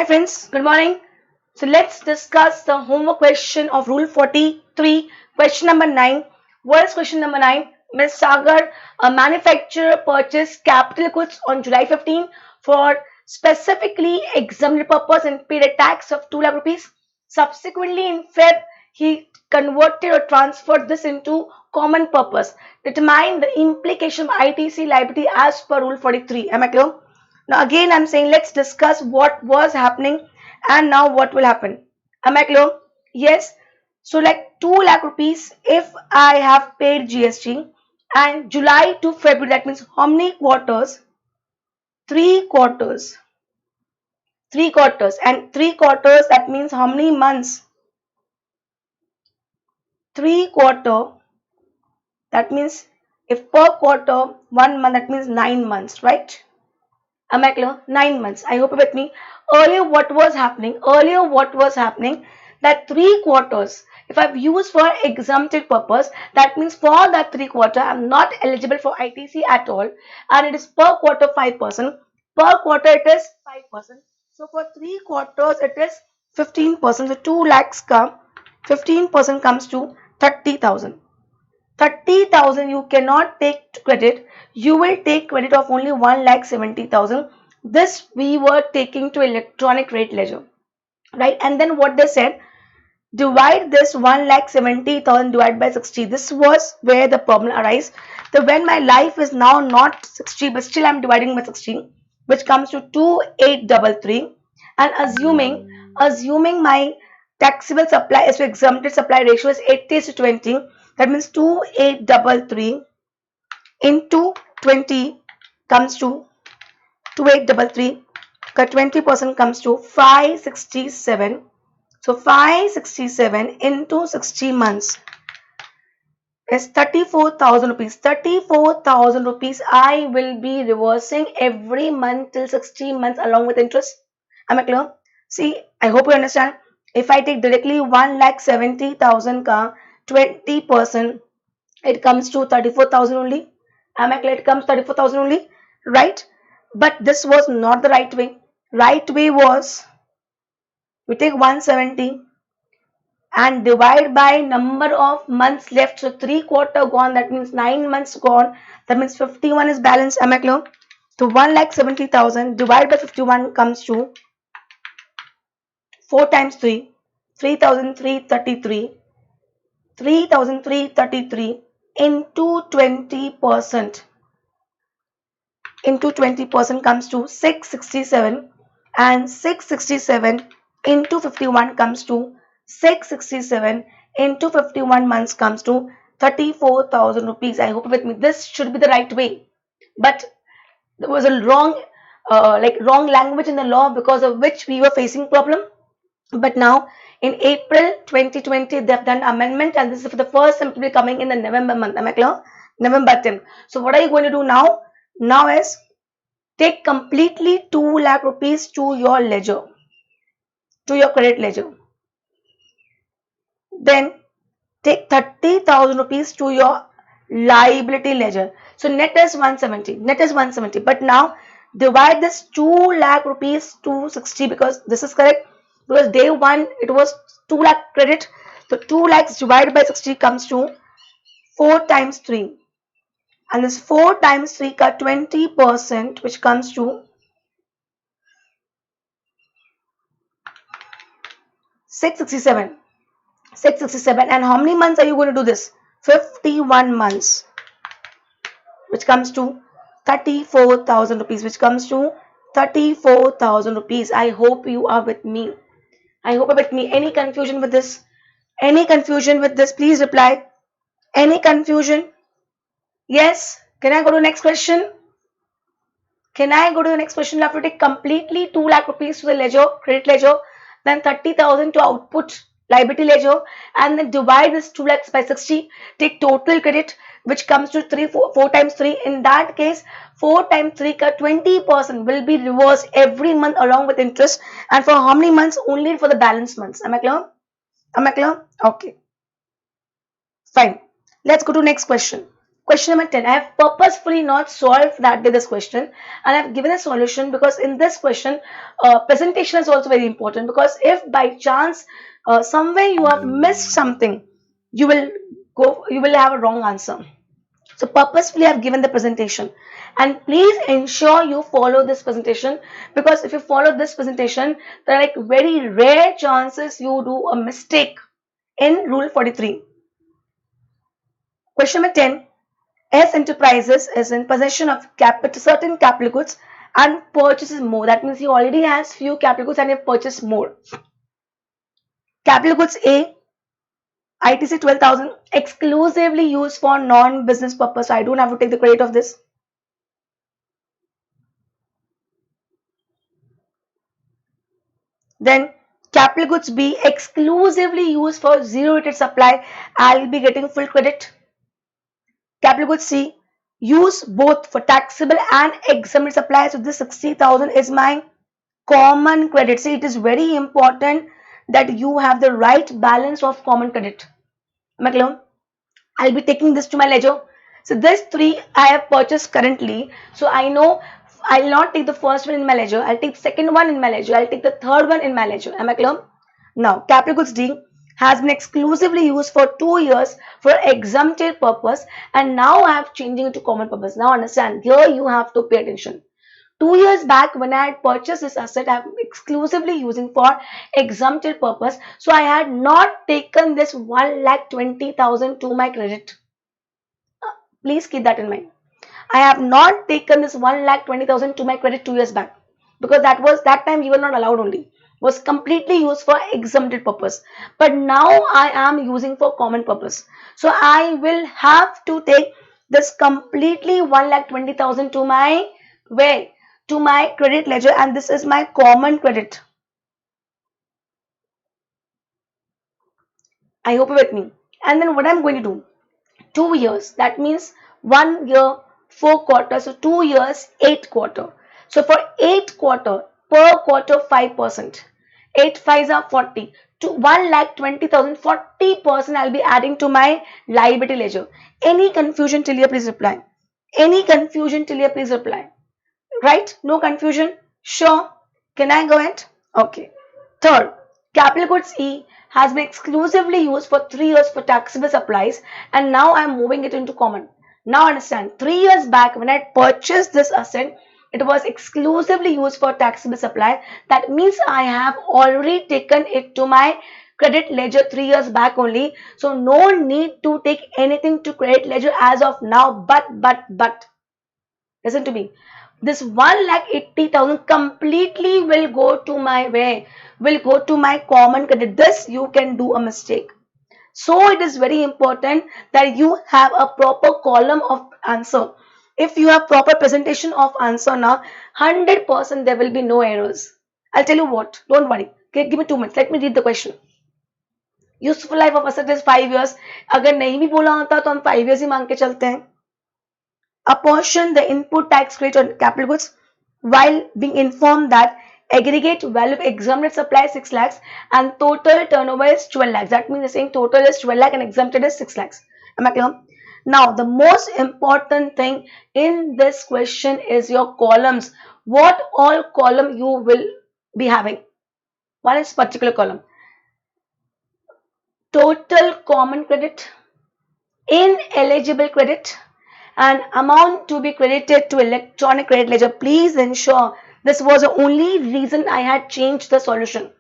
Hi friends, good morning. So let's discuss the homework question of Rule 43, question number 9. What is question number 9? Ms. Sagar, a manufacturer purchased capital goods on July 15 for specifically exempted purpose and paid a tax of 2 lakh rupees. Subsequently, in Feb, he converted or transferred this into common purpose. Determine the implication of ITC liability as per Rule 43. Am I clear? Now again I'm saying let's discuss what was happening and now what will happen. Am I clear? Yes. So like 2 lakh rupees if I have paid GST and July to February, that means how many quarters? 3 quarters. 3 quarters, and 3 quarters, that means how many months? 3 quarter, that means if per quarter 1 month, that means 9 months, right? Am I clear? 9 months. I hope you're with me. Earlier, what was happening? That 3 quarters, if I've used for exempted purpose, that means for that 3 quarter, I'm not eligible for ITC at all, and it is per quarter 5%. Per quarter, it is 5%. So for 3 quarters, it is 15%. So 2 lakhs come, 15% comes to 30,000. 30,000 you cannot take credit. You will take credit of only 1,70,000. This we were taking to electronic rate ledger, right? And then what they said, divide this 1,70,000 divided by 60. This was where the problem arise. So when my life is now not 60, but still I'm dividing by 60, which comes to 2,833, and assuming my taxable supply is to exempted supply ratio is 80:20. That means 2,833 into 20 comes to 2,833. 20% comes to 567. So 567 into 60 months is 34,000 rupees. 34,000 rupees I will be reversing every month till 60 months along with interest. Am I clear? See, I hope you understand. If I take directly 1,70,000 ka 20%, it comes to 34,000 only. Am I clear? It comes 34,000 only, right? But this was not the right way. Right way was we take 170 and divide by number of months left. So 3 quarter gone, that means 9 months gone. That means 51 is balance. Am I clear? So 1,70,000 divided by 51 comes to 4 times 3, 3,333. 3,333 into 20%. Into 20% comes to 667, and 667 into 51 comes to 667 into 51 months comes to 34,000 rupees. I hope with me this should be the right way, but there was a wrong language in the law because of which we were facing problem. But now in April 2020 they have done amendment, and this is for the first time to be coming in the November month. Am I clear? November 10th. So what are you going to do now? Now is take completely 2 lakh rupees to your ledger, to your credit ledger. Then take 30,000 rupees to your liability ledger. So net is 170. Net is 170. But now divide this 2 lakh rupees to 60, because this is correct. Because day one it was 2 lakh credit. So 2 lakhs divided by 60 comes to 4 times 3. And this 4 times 3 ka 20%, which comes to 667. 667. And how many months are you going to do this? 51 months, which comes to 34,000 rupees, which comes to 34,000 rupees. I hope you are with me. I hope you're with me. Any confusion with this? Any confusion with this? Please reply. Any confusion? Yes. Can I go to the next question? Can I go to the next question? You have to take completely 2 lakh rupees to the ledger, credit ledger, then 30,000 to output liability ledger, and then divide this 2 lakhs by 60. Take total credit, which comes to 4 times 3. In that case, 4 times 3 ka 20% will be reversed every month along with interest. And for how many months? Only for the balance months. Am I clear? Am I clear? Okay. Fine. Let's go to next question. Question number 10. I have purposefully not solved that this question, and I've given a solution because in this question, presentation is also very important, because if by chance somewhere you have missed something, you will have a wrong answer. So purposefully I've given the presentation, and please ensure you follow this presentation, because if you follow this presentation, there are like very rare chances you do a mistake in Rule 43. Question number 10. S Enterprises is in possession of certain capital goods and purchases more. That means he already has few capital goods and he purchased more. Capital goods A, ITC 12,000, exclusively used for non-business purpose. So I don't have to take the credit of this. Then capital goods B, exclusively used for zero rated supply. I'll be getting full credit. Capital goods C, use both for taxable and exempt supply. So this 60,000 is my common credit. See, it is very important that you have the right balance of common credit. Am I clear? I'll be taking this to my ledger. So this three I have purchased currently. So I know I'll not take the first one in my ledger. I'll take the second one in my ledger. I'll take the third one in my ledger. Am I clear? Now, capital goods D has been exclusively used for 2 years for exempted purpose, and now I have changing it to common purpose. Now understand, here you have to pay attention. 2 years back when I had purchased this asset, I am exclusively using for exempted purpose. So I had not taken this 1,20,000 to my credit. Please keep that in mind. I have not taken this 1,20,000 to my credit 2 years back, because that time you were not allowed only. Was completely used for exempted purpose. But now I am using for common purpose. So I will have to take this completely 1,20,000 to my where? To my credit ledger, and this is my common credit. I hope you're with me. And then what I'm going to do, 2 years, that means 1 year, 4 quarters, so 2 years, 8 quarter. So for 8 quarter, per quarter 5%, 8 fives are 40, to 1,20,000, 40% I'll be adding to my liability ledger. Any confusion till here, please reply. Any confusion till here, please reply. Right? No confusion? Sure. Can I go ahead? Okay. Third, capital goods E has been exclusively used for 3 years for taxable supplies, and now I'm moving it into common. Now understand, 3 years back when I purchased this asset, it was exclusively used for taxable supply. That means I have already taken it to my credit ledger 3 years back only. So no need to take anything to credit ledger as of now. But listen to me. This 1,80,000 completely will go to my where? Will go to my common credit. This you can do a mistake. So it is very important that you have a proper column of answer. If you have proper presentation of answer now, 100% there will be no errors. I'll tell you what, don't worry. Okay, give me 2 minutes. Let me read the question. Useful life of asset is 5 years. अगर नहीं भी बोला होता तो हम 5 years ही मान के चलते हैं. Apportion the input tax rate on capital goods while being informed that aggregate value of exempted supply is 6 lakhs and total turnover is 12 lakhs. That means they're saying total is 12 lakh and exempted is 6 lakhs. Am I clear? Now, the most important thing in this question is your columns. What all column you will be having? One is particular column. Total common credit, ineligible credit, and amount to be credited to electronic credit ledger. Please ensure this was the only reason I had changed the solution.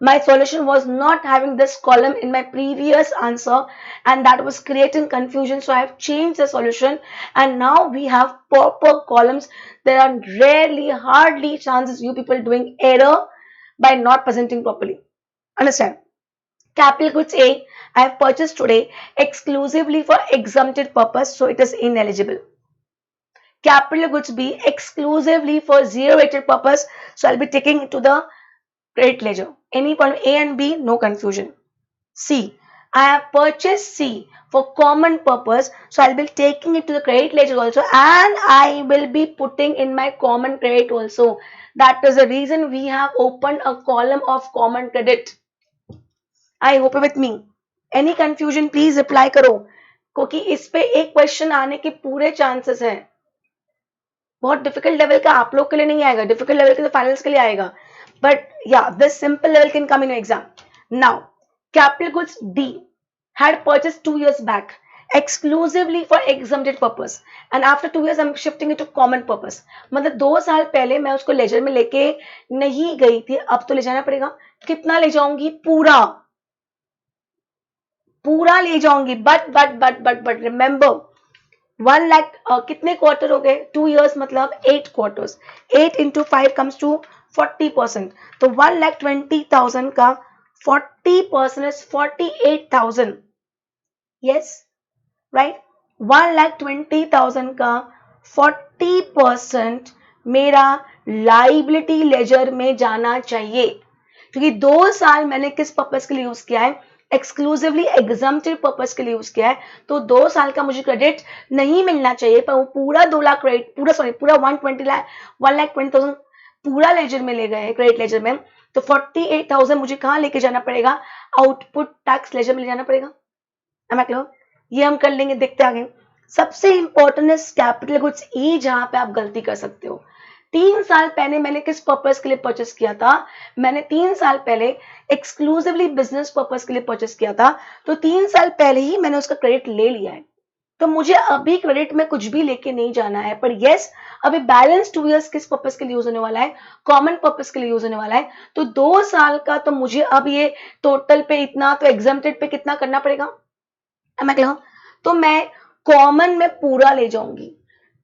My solution was not having this column in my previous answer, and that was creating confusion. So I have changed the solution, and now we have proper columns. There are hardly chances you people doing error by not presenting properly. Understand? Capital goods A, I have purchased today exclusively for exempted purpose, so it is ineligible. Capital goods B, exclusively for zero rated purpose, so I'll be taking it to the credit ledger. Any point A and B, no confusion. C, I have purchased C for common purpose, so I'll be taking it to the credit ledger also, and I will be putting in my common credit also. That is the reason we have opened a column of common credit. I hope you're with me. Any confusion, please reply karo. क्योंकि इस पे एक question आने के पूरे chances हैं। बहुत difficult level का आप लोग के लिए नहीं आएगा, डिफिकल्ट लेवल के तो फाइनल्स के लिए आएगा, बट या this simple level can come in exam. Now capital goods D had purchased 2 years back exclusively for exempted purpose and after 2 years I'm shifting it to common purpose। मतलब 2 साल पहले मैं उसको लेजर में लेके नहीं गई थी, अब तो ले जाना पड़ेगा। कितना ले जाऊंगी? पूरा पूरा ले जाऊंगी। बट रिमेंबर 1 लाख कितने क्वार्टर हो गए? 2 years मतलब 8 quarters। 8 into 5 comes to 40%। तो 1,20,000 का 40% is 48,000। यस राइट, 1,20,000 का 40% मेरा लाइबिलिटी लेजर में जाना चाहिए, क्योंकि 2 साल मैंने किस पर्पस के लिए यूज किया है? एक्सक्लूसिवली एग्जम्प्टेड पर्पस के लिए यूज किया है। तो 2 साल का मुझे क्रेडिट नहीं मिलना चाहिए, पर वो पूरा 2 लाख क्रेडिट, पूरा 1,20,000 पूरा लेजर में ले गए, क्रेडिट लेजर में। तो 48,000 मुझे कहाँ लेके जाना पड़ेगा? आउटपुट टैक्स लेजर में ले जाना पड़ेगा। ये हम कर लेंगे, देखते आगे। सबसे इंपॉर्टेंट है कैपिटल गुड्स ई, जहां पे आप गलती कर सकते हो। 3 साल पहले मैंने किस पर्पस के लिए परचेस किया था? मैंने 3 साल पहले एक्सक्लूसिवली बिजनेस पर्पस के लिए परचेस किया था, तो 3 साल पहले ही मैंने उसका क्रेडिट ले लिया है। तो मुझे अभी क्रेडिट में कुछ भी लेके नहीं जाना है, पर यस अभी बैलेंस 2 years किस पर्पस के लिए यूज होने वाला है? कॉमन पर्पस के लिए यूज होने वाला है। तो 2 साल का तो मुझे अब ये टोटल पे इतना, तो एग्जाम्प्टेड पे कितना करना पड़ेगा? तो मैं कॉमन में पूरा ले जाऊंगी,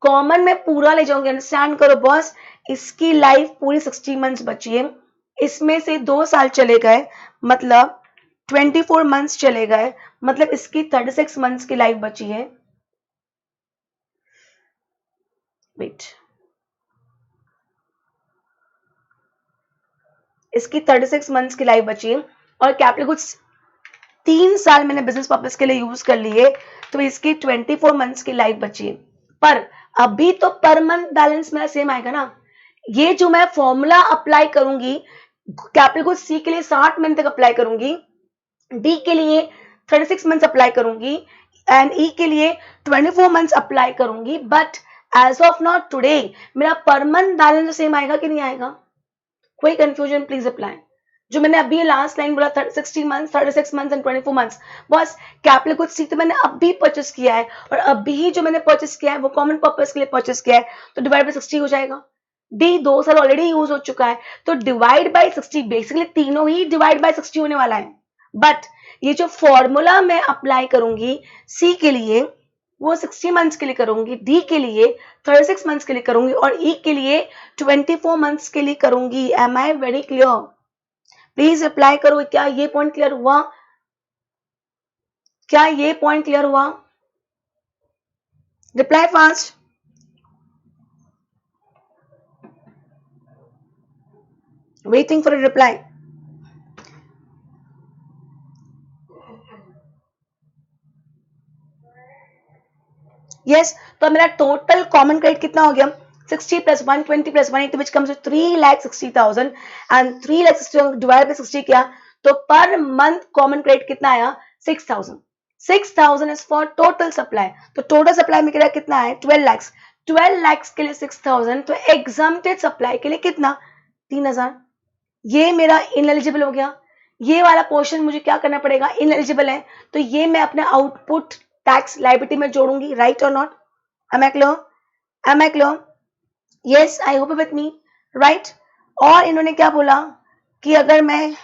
कॉमन में पूरा ले जाऊंगी। अंडरस्टैंड करो बॉस, इसकी लाइफ पूरी 60 मंथ्स बची है, इसमें से 2 साल चले गए, मतलब 24 मंथ्स चले गए, मतलब इसकी 36 मंथ्स की लाइफ बची है। वेट, इसकी 36 मंथ्स की लाइफ बची है, और कैपिटल गुड्स 3 साल मैंने बिजनेस पर्पस के लिए यूज कर लिए, तो इसकी 24 मंथ्स की लाइफ बची है। पर अभी तो पर मंथ बैलेंस मेरा सेम आएगा ना। ये जो मैं फॉर्मूला अप्लाई करूंगी, कैपिटल गुड्स सी के लिए 60 मंथ तक अप्लाई करूंगी, डी के लिए 36 मंथ्स अप्लाई करूंगी, एंड ई के लिए 24 मंथ्स अप्लाई करूंगी। But as of not today मेरा पर मंथ बैलेंस सेम आएगा कि नहीं आएगा? कोई कंफ्यूजन प्लीज अप्लाई। जो मैंने अभी लास्ट लाइन बोला 60 मंथ्स, 36 मंथ्स एंड 24 मंथ्स, बस कैपिटल गुड्स सी तो मैंने अभी परचेस किया है, और अभी ही जो मैंने परचेस किया है वो कॉमन पर्पस के लिए परचेस किया है, तो डिवाइड बाय 60 हो जाएगा। डी 2 साल ऑलरेडी यूज हो चुका है, तो डिवाइड बाय 60, बेसिकली तीनों ही डिवाइड बाय 60 होने वाला है। बट ये जो फॉर्मूला मैं अप्लाई करूंगी सी के लिए, वो 60 मंथ्स के लिए करूंगी, डी के लिए 36 मंथ्स के लिए करूंगी, और ई के लिए 24 मंथ्स के लिए करूंगी। Am I very clear? Please apply करो। क्या ये पॉइंट क्लियर हुआ? क्या ये पॉइंट क्लियर हुआ? Reply fast. Waiting for a reply. Yes, तो मेरा टोटल कॉमन क्रेडिट कितना हो गया? 60 plus 120 plus 180 which comes to 3,60,000 and 3,60,000 divided by 60 किया, तो पर मंथ कॉमन क्रेडिट कितना आया? 6,000। 6,000 is for total supply। तो टोटल सप्लाई में कितना है? 12 lakhs। 12 lakhs के लिए 6,000, तो एग्जाम्प्टेड सप्लाई के लिए कितना? 3,000। ये मेरा इनएलिजिबल हो गया। ये वाला पोर्शन मुझे क्या करना पड़ेगा? इनएलिजिबल है, तो ये मैं अपने आउटपुट टैक्स लायबिलिटी में जोड़ूंगी। राइट और not? Am I clear? Am I clear? Yes, I hope with me, right. और इन्होंने क्या बोला कि अगर मैं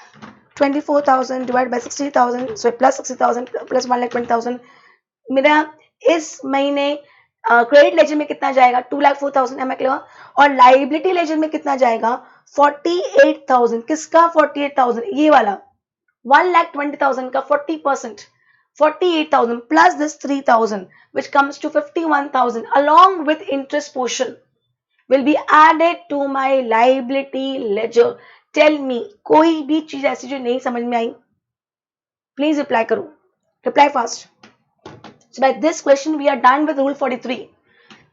24,000 divide by 60,000, so plus 60,000 plus 1,20,000, मेरा इस महीने क्रेडिट लेजर में कितना जाएगा? 2,04,000। Am I clear? और लाइबिलिटी लेजर में कितना जाएगा? 48,000। किसका 48,000? ये वाला 1,20,000 का 40%, 48,000 plus this 3,000 which comes to 51,000 along with interest portion will be added to my liability ledger। Tell me, कोई भी चीज ऐसी जो नहीं समझ में आई, प्लीज रिप्लाई करो, reply fast. So by this question we are done with rule 43।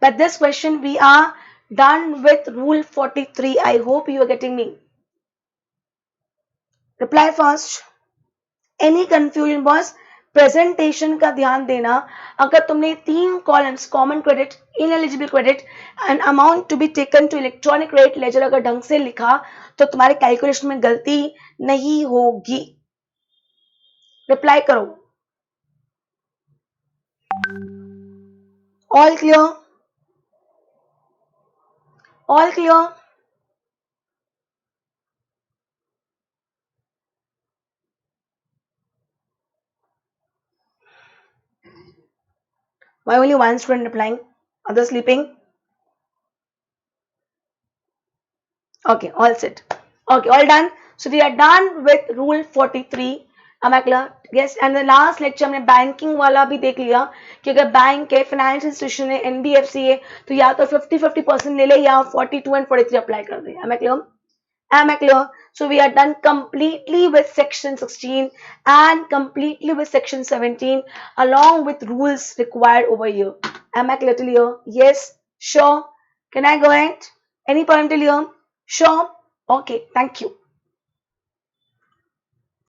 By this question we are done with rule 43। I hope you are getting me। Reply fast। Any confusion boss? Presentation का ध्यान देना। अगर तुमने 3 columns common credit, ineligible credit and amount to be taken to electronic credit ledger अगर ढंग से लिखा तो तुम्हारे कैलकुलेशन में गलती नहीं होगी। रिप्लाई करो। All clear? All clear? Why only one student replying? Others sleeping? Okay, all set. Okay, all done. So we are done with rule 43. Am I clear? Yes. And the last lecture हमने banking वाला भी देख लिया कि अगर bank है, financial institution है, NBFC है, तो या तो 50-50% ले ले या 42 and 43 अप्लाई कर दे। Am I clear? Am I clear? So we are done completely with section 16 and completely with section 17 along with rules required over here. Am I clear till here? Yes? Sure? Can I go ahead? Any point till here? Sure? Okay, thank you.